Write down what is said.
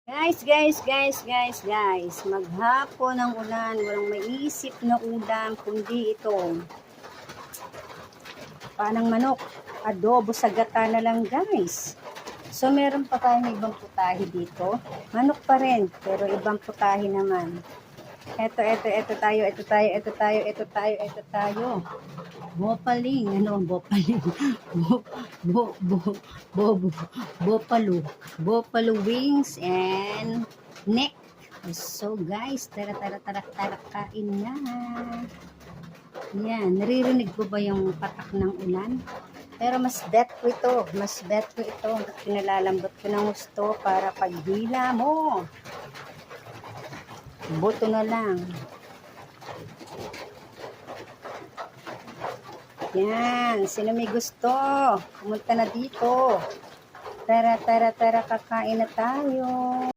Guys. Maghapon ng ulan, walang maisip na ulam, kundi ito. Panang manok, adobo sa gata na lang guys. So meron pa tayong ibang putahe dito. Manok pa rin, pero ibang putahe naman. Ito tayo. Bopaling, Bopalu wings and neck. So guys, tara, kain na. Yan, naririnig ko ba yung patak ng ulan? Pero mas bet ko ito. Pinalalambot ko ng gusto para paghila mo. Buto na lang. Yan, sino may gusto? Pumunta na dito. Tara, kakain na tayo.